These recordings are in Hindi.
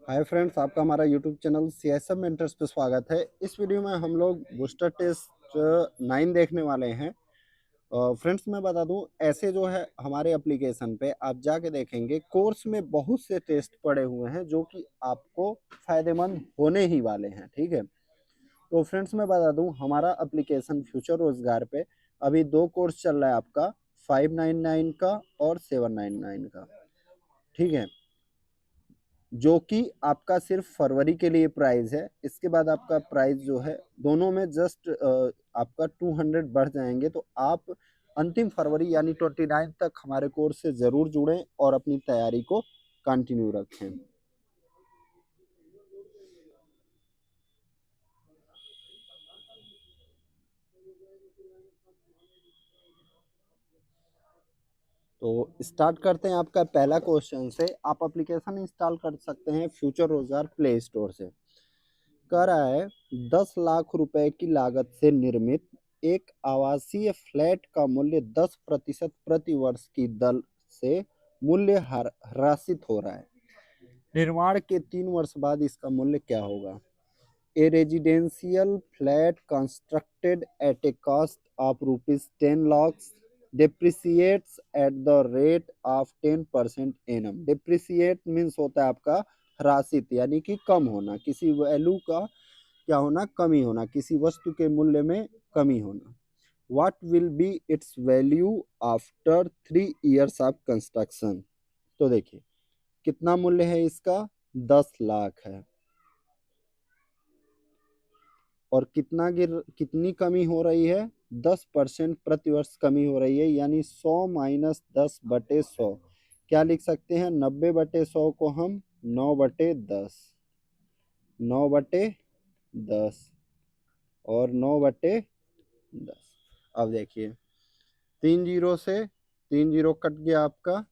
हाय फ्रेंड्स, आपका हमारा यूट्यूब चैनल सीएसएम मेंटर्स पे स्वागत है। इस वीडियो में हम लोग बूस्टर टेस्ट 9 देखने वाले हैं। फ्रेंड्स, मैं बता दूं, ऐसे जो है हमारे एप्लीकेशन पे आप जाके देखेंगे, कोर्स में बहुत से टेस्ट पड़े हुए हैं जो कि आपको फायदेमंद होने ही वाले हैं। ठीक है, तो फ्रेंड्स मैं बता दूं, हमारा एप्लीकेशन फ्यूचर रोजगार पे अभी दो कोर्स चल रहा है आपका, 599 का और 799 का। ठीक है, जो कि आपका सिर्फ फरवरी के लिए प्राइस है। इसके बाद आपका प्राइस जो है दोनों में जस्ट आपका 200 बढ़ जाएंगे। तो आप अंतिम फरवरी यानी 29 तक हमारे कोर्स से ज़रूर जुड़ें और अपनी तैयारी को कंटिन्यू रखें। तो स्टार्ट करते हैं आपका पहला क्वेश्चन से। आप एप्लीकेशन इंस्टॉल कर सकते हैं फ्यूचर रोजगार प्ले स्टोर से। कह रहा है 10 लाख रुपए की लागत से निर्मित एक आवासीय फ्लैट का मूल्य 10% प्रति वर्ष की दर से मूल्य ह्रासित हो रहा है। निर्माण के 3 वर्ष बाद इसका मूल्य क्या होगा? A residential flat constructed at a cost of ₹10 lakhs depreciates at the rate of 10% annum। Depreciate means होता है आपका ह्रासित, यानी कि कम होना, किसी वैल्यू का क्या होना, कमी होना, किसी वस्तु के मूल्य में कमी होना। What will be its value after 3 years of construction? तो देखिए कितना मूल्य है इसका, 10 लाख है। और कितनी कमी हो रही है, 10% प्रति वर्ष कमी हो रही है, यानी 100 - 10/100। क्या लिख सकते हैं, 90/100 को हम 9/10, 9/10 और 9/10। अब देखिए 3 जीरो से 3 जीरो कट गया आपका,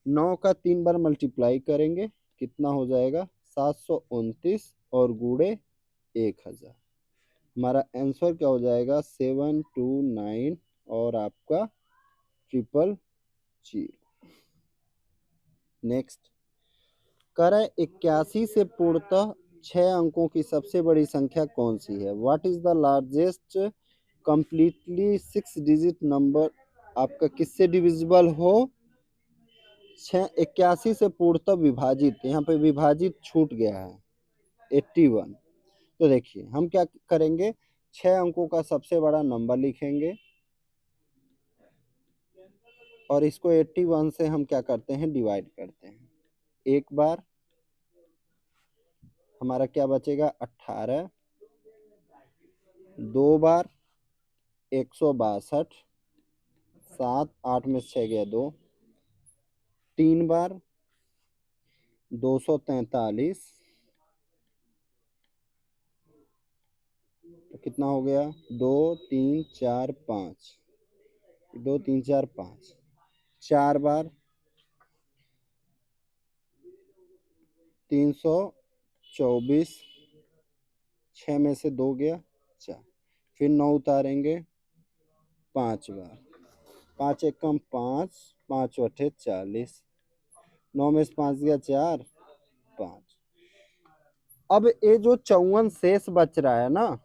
9 का 3 बार मल्टीप्लाई करेंगे, कितना हो जाएगा, 729 और गुड़े 1000। हमारा आंसर क्या हो जाएगा, 729 और आपका 000। नेक्स्ट, कर 81 से पूर्णतः 6 अंकों की सबसे बड़ी संख्या कौन सी है? What is the largest completely 6 digit number? आपका किससे डिविजिबल हो? 81 से पूर्णतः विभाजित, यहाँ पे विभाजित छूट गया है, 81। तो देखिए हम क्या करेंगे, 6 अंकों का सबसे बड़ा नंबर लिखेंगे और इसको 81 से हम क्या करते हैं, डिवाइड करते हैं। एक बार हमारा क्या बचेगा, 18। दो बार 162, 7 8 में 6 गया 2। तीन बार 243, तो कितना हो गया, 2 3 4 5, 2 3 4 5। चार बार 324, 6 में से 2 गया 4। फिर 9 उतारेंगे 5 बार, 5 एकम 5, 5 × 8 = 40। 9 में से 5 गया 4, 5। अब ये जो 54 शेष बच रहा है ना,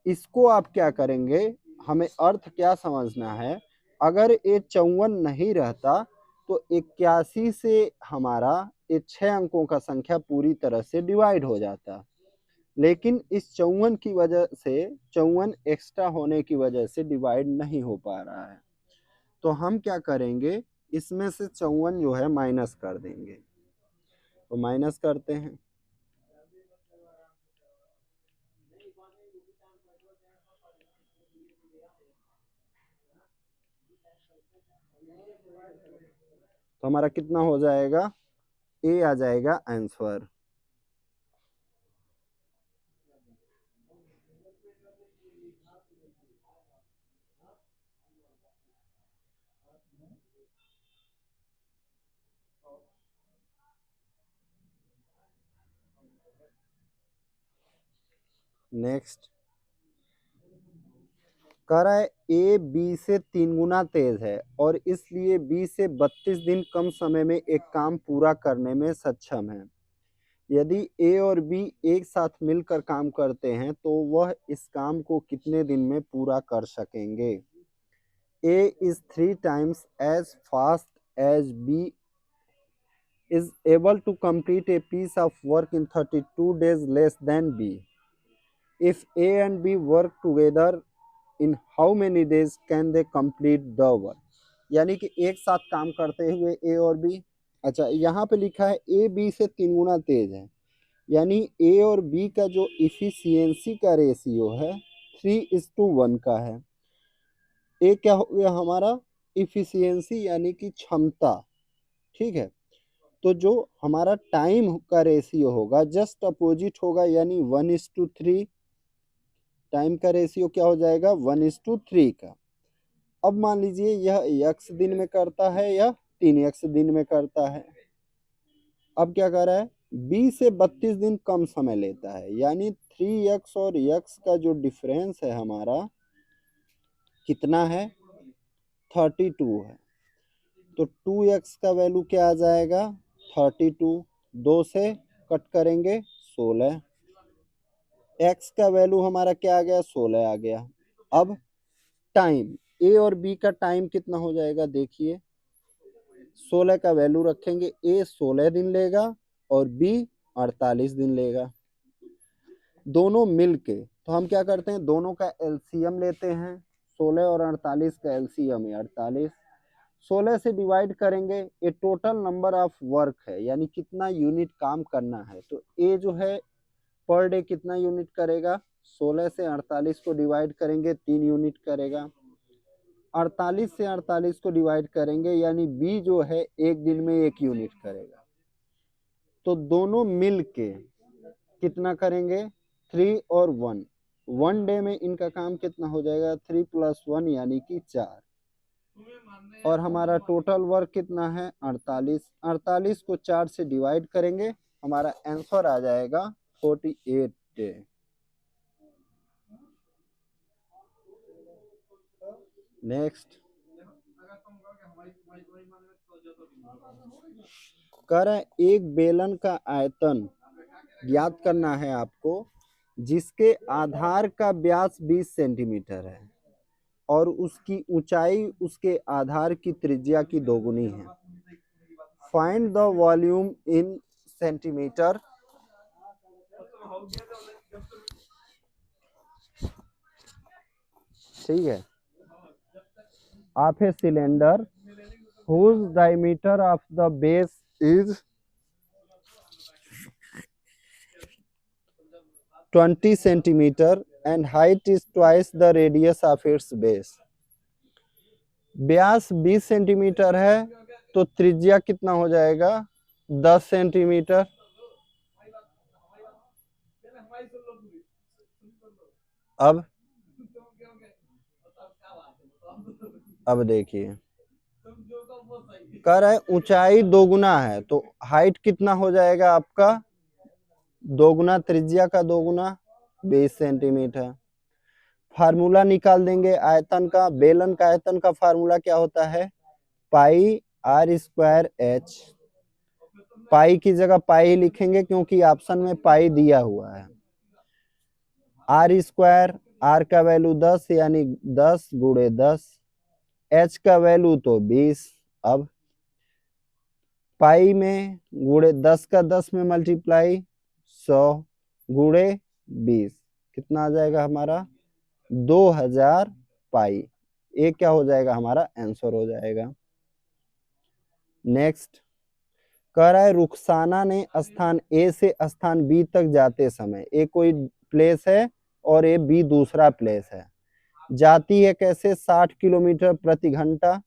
इसको आप क्या करेंगे, हमें अर्थ क्या समझना है। अगर ये 54 नहीं रहता तो 81 से हमारा ये 6 अंकों का संख्या पूरी तरह से डिवाइड हो जाता, लेकिन इस 54 की वजह से, 54 एक्स्ट्रा होने की वजह से डिवाइड नहीं हो पा रहा है। तो हम क्या करेंगे, इसमें से 54 जो है माइनस कर देंगे। तो माइनस करते हैं, तो हमारा कितना हो जाएगा, ए आ जाएगा आंसर। नेक्स्ट, कह रहा है ए बी से 3 गुना तेज है और इसलिए बी से 32 दिन कम समय में एक काम पूरा करने में सक्षम है। यदि ए और बी एक साथ मिलकर काम करते हैं तो वह इस काम को कितने दिन में पूरा कर सकेंगे। A is 3 times as fast as B is able to complete a piece of work in 32 days less than B. If A and B work together, in how many days can they complete the work? यानी कि एक साथ काम करते हुए ए और बी, अच्छा यहाँ पे लिखा है ए बी से 3 गुना तेज है, यानी ए और बी का जो इफिशियंसी का रेशियो है 3:1 का है। ए क्या हो गया हमारा, इफिशियंसी यानी कि क्षमता, ठीक है। तो जो हमारा टाइम का रेशियो होगा जस्ट अपोजिट होगा, यानी 1:3। टाइम का रेशियो क्या हो जाएगा, 1:3 का। अब मान लीजिए यह x दिन में करता है या 3x दिन में करता है। अब क्या कर रहा है, b से 32 दिन कम समय लेता है, यानी 3x और x का जो डिफरेंस है हमारा कितना है, 32 है। तो 2x का वैल्यू क्या आ जाएगा, 32। 2 से कट करेंगे 16। x का वैल्यू हमारा क्या आ गया, 16 आ गया। अब टाइम ए और बी का टाइम कितना हो जाएगा, देखिए 16 का वैल्यू रखेंगे, ए 16 दिन लेगा और बी 48 दिन लेगा। दोनों मिलके, तो हम क्या करते हैं, दोनों का एलसीएम लेते हैं। 16 और 48 का एलसीएम है 48। 16 से डिवाइड करेंगे, ये टोटल नंबर ऑफ वर्क है, यानी कितना यूनिट काम करना है। तो ए जो है पर डे कितना यूनिट करेगा, 16 से 48 को डिवाइड करेंगे 3 यूनिट करेगा। 48 से 48 को डिवाइड करेंगे, यानी बी जो है एक दिन में 1 यूनिट करेगा। तो दोनों मिल के कितना करेंगे, 3 और 1। 1 डे में इनका काम कितना हो जाएगा, 3 + 1 यानी कि 4। और हमारा टोटल वर्क कितना है, 48। 48 को 4 से डिवाइड करेंगे, हमारा आंसर आ जाएगा 48 डे। नेक्स्ट कह रहे हैं एक बेलन का आयतन ज्ञात करना है आपको, जिसके आधार का व्यास 20 सेंटीमीटर है और उसकी ऊंचाई उसके आधार की त्रिज्या की 2 गुनी है। Find the volume in centimetre. ठीक है, of a cylinder whose diameter of the base is 20 centimeter and height is twice the radius of its base। Vyas 20 centimetre है तो त्रिज्या कितना हो जाएगा, 10 सेंटीमीटर। अब देखिए कह रहा है ऊंचाई 2 गुना है, तो हाइट कितना हो जाएगा आपका, 2 गुना त्रिज्या का 2 गुना 20 सेंटीमीटर। फार्मूला निकाल देंगे आयतन का, बेलन का आयतन का फार्मूला क्या होता है, पाई r² h। पाई की जगह पाई लिखेंगे क्योंकि ऑप्शन में पाई दिया हुआ है। r², r का वैल्यू 10 यानी 10 × 10, h का वैल्यू तो 20। अब पाई में गुणे 10 का 10 में मल्टीप्लाई 100 × 20 कितना आ जाएगा हमारा, 2000 पाई। ये क्या हो जाएगा, हमारा आंसर हो जाएगा। नेक्स्ट कह रहा है रुखसाना ने स्थान ए से स्थान बी तक जाते समय, ए कोई प्लेस है और ए बी दूसरा प्लेस है, जाती है कैसे, 60 किलोमीटर प्रति घंटा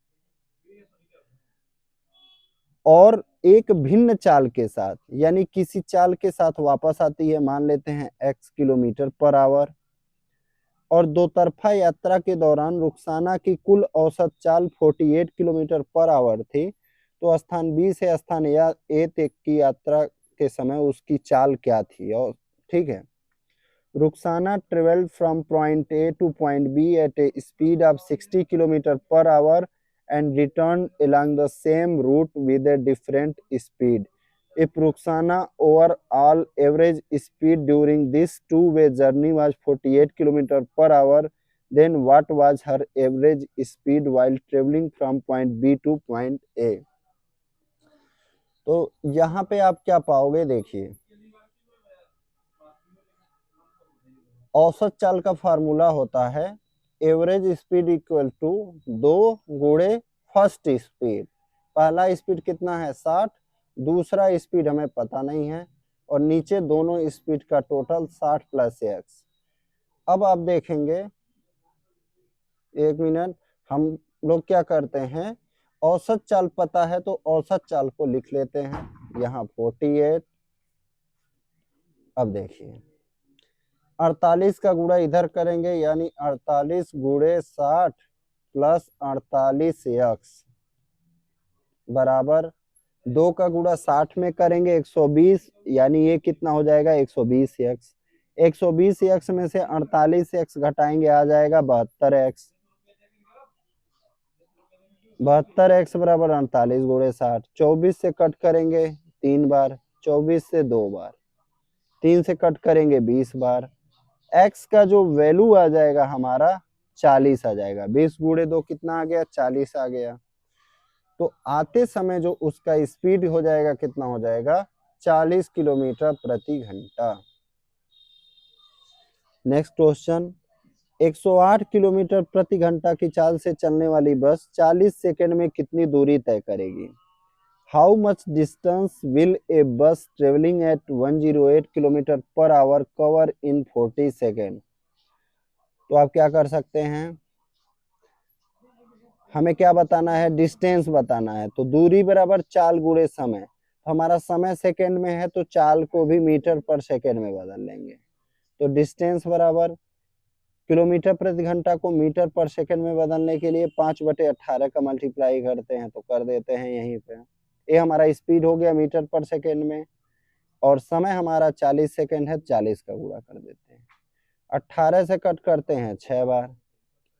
और एक भिन्न चाल के साथ, यानी किसी चाल के साथ वापस आती है, मान लेते हैं x किलोमीटर/आवर। और दो तरफा यात्रा के दौरान रुखसाना की कुल औसत चाल 48 किलोमीटर/आवर थी। तो स्थान बी से स्थान ए तक की यात्रा के समय उसकी चाल क्या थी, और ठीक है। Rukhsana traveled from point A to point B at a speed of 60 kilometre per hour and returned along the same route with a different speed If Ruxana overall average speed during this two-way journey was 48 km per hour, then what was her average speed while traveling from point B to point A? तो यहाँ पे आप क्या पाओगे, देखिए औसत चाल का फार्मूला होता है एवरेज स्पीड इक्वल टू 2 गुणे फर्स्ट स्पीड। पहला स्पीड कितना है 60, दूसरा स्पीड हमें पता नहीं है, और नीचे दोनों स्पीड का टोटल 60 प्लस एक्स। अब आप देखेंगे, एक मिनट, हम लोग क्या करते हैं, औसत चाल पता है तो औसत चाल को लिख लेते हैं यहाँ 48। अब देखिए 48 का गुणा इधर करेंगे, यानी 48 गुणे 60 प्लस 48 एक्स बराबर 2 का गुणा 60 में करेंगे 120, यानी ये कितना हो जाएगा 120 एक्स। 120 एक्स में से 48 एक्स घटाएंगे, आ जाएगा 72 एक्स। 72 एक्स बराबर 48 गुणे 60। 24 से कट करेंगे 3 बार, 24 से 2 बार, 3 से कट करेंगे 20 बार। x का जो वैल्यू आ जाएगा हमारा 40 आ जाएगा। 20 गुणे 2 कितना आ गया, 40 आ गया। तो आते समय जो उसका स्पीड हो जाएगा, कितना हो जाएगा, 40 किलोमीटर प्रति घंटा। नेक्स्ट क्वेश्चन, 108 किलोमीटर प्रति घंटा की चाल से चलने वाली बस 40 सेकंड में कितनी दूरी तय करेगी? हाउ मच डिस्टेंस विल ए बस travelling at 108 kilometre per hour cover in 40 second? तो आप क्या कर सकते हैं, हमें क्या बताना है, डिस्टेंस बताना है। तो दूरी बराबर चाल गुणे समय, तो हमारा समय सेकंड में है तो चाल को भी मीटर पर सेकंड में बदल लेंगे। तो डिस्टेंस बराबर किलोमीटर प्रति घंटा को मीटर पर सेकंड में बदलने के लिए 5/18 का मल्टीप्लाई करते हैं, तो कर देते हैं यहीं पे। ये हमारा स्पीड हो गया मीटर पर सेकंड में, और समय हमारा 40 सेकंड है, 40 का गुणा कर देते हैं। 18 से कट करते हैं 6 बार।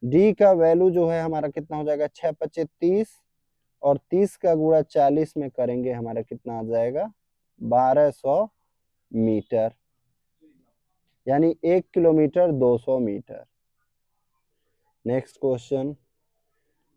डी का वैल्यू जो है हमारा कितना हो जाएगा, 6×5 = 30, और 30 का गुणा 40 में करेंगे, हमारा कितना आ जाएगा, 1200 मीटर, यानी 1 किलोमीटर 200 मीटर। नेक्स्ट क्वेश्चन,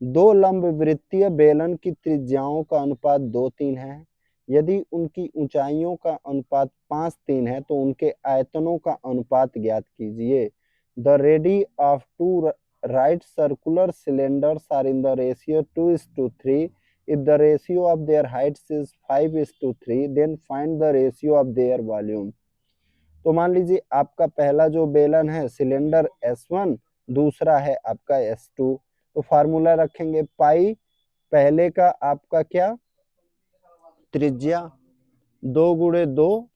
दो लंब वृत्तीय बेलन की त्रिज्याओं का अनुपात 2:3 है। यदि उनकी ऊंचाइयों का अनुपात 5:3 है तो उनके आयतनों का अनुपात ज्ञात कीजिए। The radii of two right circular cylinders are in the ratio 2:3। If the ratio of their heights is 5:3, then find the ratio of their volume. तो मान लीजिए आपका पहला जो बेलन है सिलेंडर S1, दूसरा है आपका S2। तो फार्मूला रखेंगे पाई, पहले का आपका क्या, त्रिज्या 2 गुणे 2,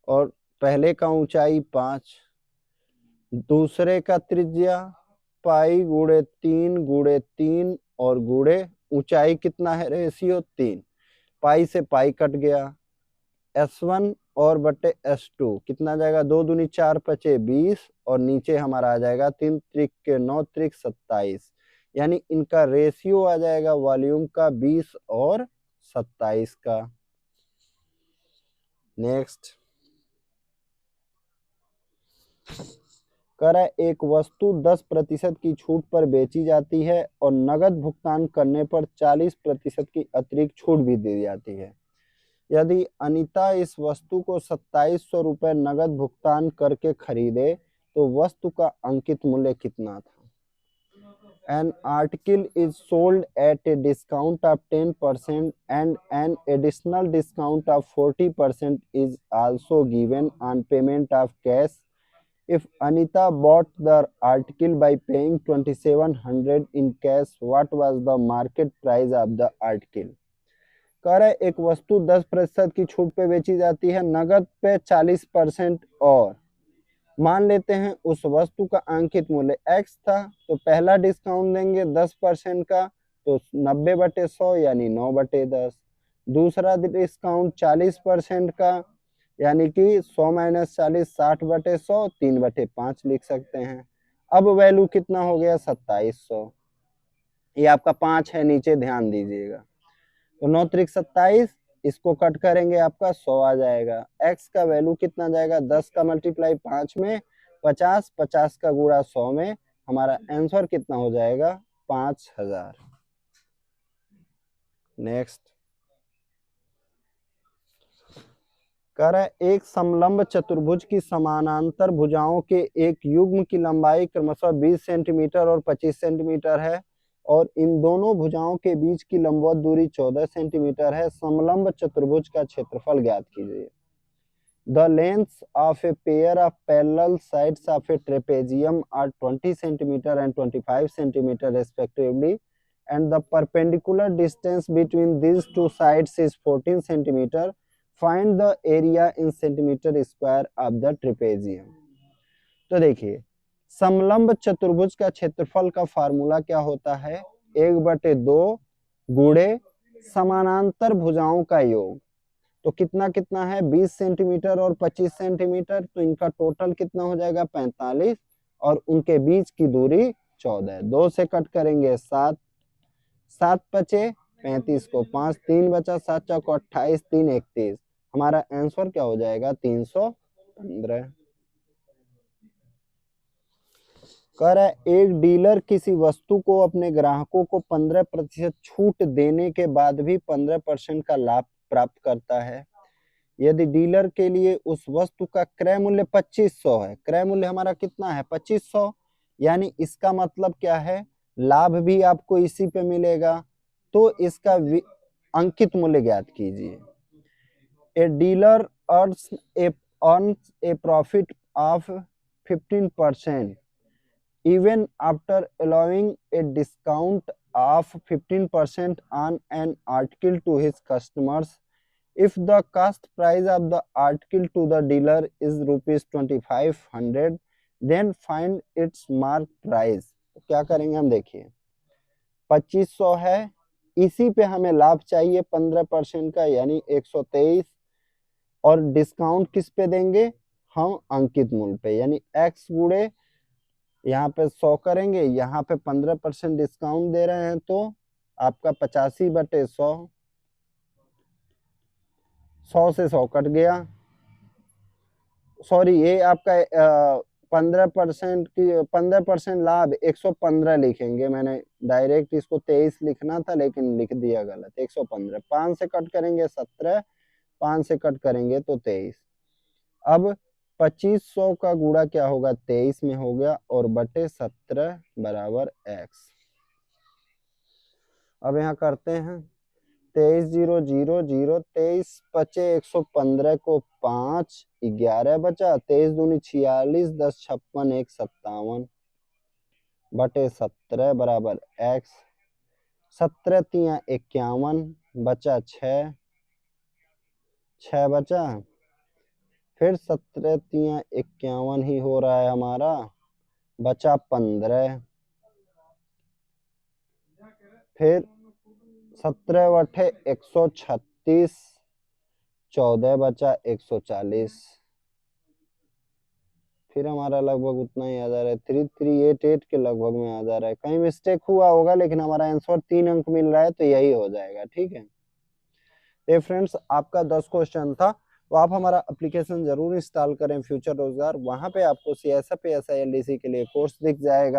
और पहले का ऊंचाई 5, दूसरे का त्रिज्या पाई गुणे 3 और गुणे ऊंचाई कितना है, रेशियो 3। पाई से पाई कट गया, S1 और बटे S2 कितना जाएगा, 2 दूनी 4 पचे 20, और नीचे हमारा आ जाएगा 3 त्रिक के 9 त्रिक 27, यानी इनका रेशियो आ जाएगा वॉल्यूम का 20 और 27 का। नेक्स्ट, करा एक वस्तु 10% की छूट पर बेची जाती है और नगद भुगतान करने पर 40% की अतिरिक्त छूट भी दी जाती है। यदि अनीता इस वस्तु को 2700 रुपये नगद भुगतान करके खरीदे तो वस्तु का अंकित मूल्य कितना था? An article is sold at a discount of 10% and an additional discount of 40% is also given on payment of cash. If Anita bought the article by paying 2700 in cash, what was the market price of the article? कह रहा है एक वस्तु 10% की छूट पे बेची जाती है, नगद पे 40% और मान लेते हैं उस वस्तु का अंकित मूल्य x था, तो पहला डिस्काउंट देंगे 10% का, तो 90/100 यानी 9/10। दूसरा डिस्काउंट 40% का, यानी कि 100 - 40 60/100, 3/5 लिख सकते हैं। अब वैल्यू कितना हो गया, 2700। ये आपका 5 है नीचे, ध्यान दीजिएगा। तो 9 त्रिक 27, इसको कट करेंगे आपका 100 आ जाएगा। x का वैल्यू कितना जाएगा, 10 का मल्टीप्लाई 5 में 50, 50 का गुणा 100 में, हमारा आंसर कितना हो जाएगा 5000। नेक्स्ट कह रहा है एक समलंब चतुर्भुज की समानांतर भुजाओं के एक युग्म की लंबाई क्रमशः 20 सेंटीमीटर और 25 सेंटीमीटर है और इन दोनों भुजाओं के बीच की लंबवत दूरी 14 सेंटीमीटर है। समलंब चतुर्भुज का क्षेत्रफल ज्ञात कीजिए। The lengths of a pair of parallel sides of a trapezium are 20 centimeter and 25 centimeter respectively, and the perpendicular distance between these two sides is 14 centimeter. Find the area in centimeter square of the trapezium. तो देखिए समलंब चतुर्भुज का क्षेत्रफल का फार्मूला क्या होता है, 1/2 गुणे समानांतर भुजाओं का योग। तो कितना कितना है 20 सेंटीमीटर और 25 सेंटीमीटर, तो इनका टोटल कितना हो जाएगा 45 और उनके बीच की दूरी 14। 2 से कट करेंगे 7, 7 बचे 35 को 5, 3 बचा 7 चौको 28, 3 31, हमारा आंसर क्या हो जाएगा 315। कह रहा है एक डीलर किसी वस्तु को अपने ग्राहकों को 15% छूट देने के बाद भी 15% का लाभ प्राप्त करता है। यदि डीलर के लिए उस वस्तु का क्रय मूल्य 2500 है, क्रय मूल्य हमारा कितना है 2500, यानी इसका मतलब क्या है लाभ भी आपको इसी पे मिलेगा, तो इसका अंकित मूल्य ज्ञात कीजिए। A dealer earns a profit of 15% even after allowing a discount of 15% on an article to his customers if the cost price of the article to the dealer is rupees 2500, then find its mark price। तो क्या करेंगे हम देखिए 2500 है, इसी पे हमें लाभ चाहिए 15% का यानी 123, और डिस्काउंट किस पे देंगे हम अंकित मूल्य पे यानी x गुणे यहाँ पे 100 करेंगे, यहाँ पे 15% डिस्काउंट दे रहे हैं तो आपका 85/100, 100 से 100 कट गया, सॉरी ये आपका 15% लाभ 115 लिखेंगे, मैंने डायरेक्ट इसको 23 लिखना था लेकिन लिख दिया गलत, 115। 5 से कट करेंगे 17, 5 से कट करेंगे तो 23। अब 2500 का गुणा क्या होगा 23 में हो गया और बटे 17 बराबर x। अब यहाँ करते हैं 23 0 0 0, 23 बचे 115 को 5, 11 बचा, 23 दूनी 46, 10 56, 1 57 बटे 17 बराबर x। 17 तिया 51 बचा 6, 6 बचा, फिर 17 तिया 51 ही हो रहा है हमारा, बचा 15, फिर 17 बटे 136, 14 बचा 140, फिर हमारा लगभग उतना ही आ जा रहा है 3388 के लगभग में आ जा रहा है। कहीं मिस्टेक हुआ होगा लेकिन हमारा आंसर 3 अंक मिल रहा है तो यही हो जाएगा। ठीक है, तो फ्रेंड्स आपका 10 क्वेश्चन था, तो आप हमारा एप्लीकेशन जरूर इंस्टॉल करें फ्यूचर रोजगार, वहां पे आपको CSF SILDC के लिए कोर्स दिख जाएगा।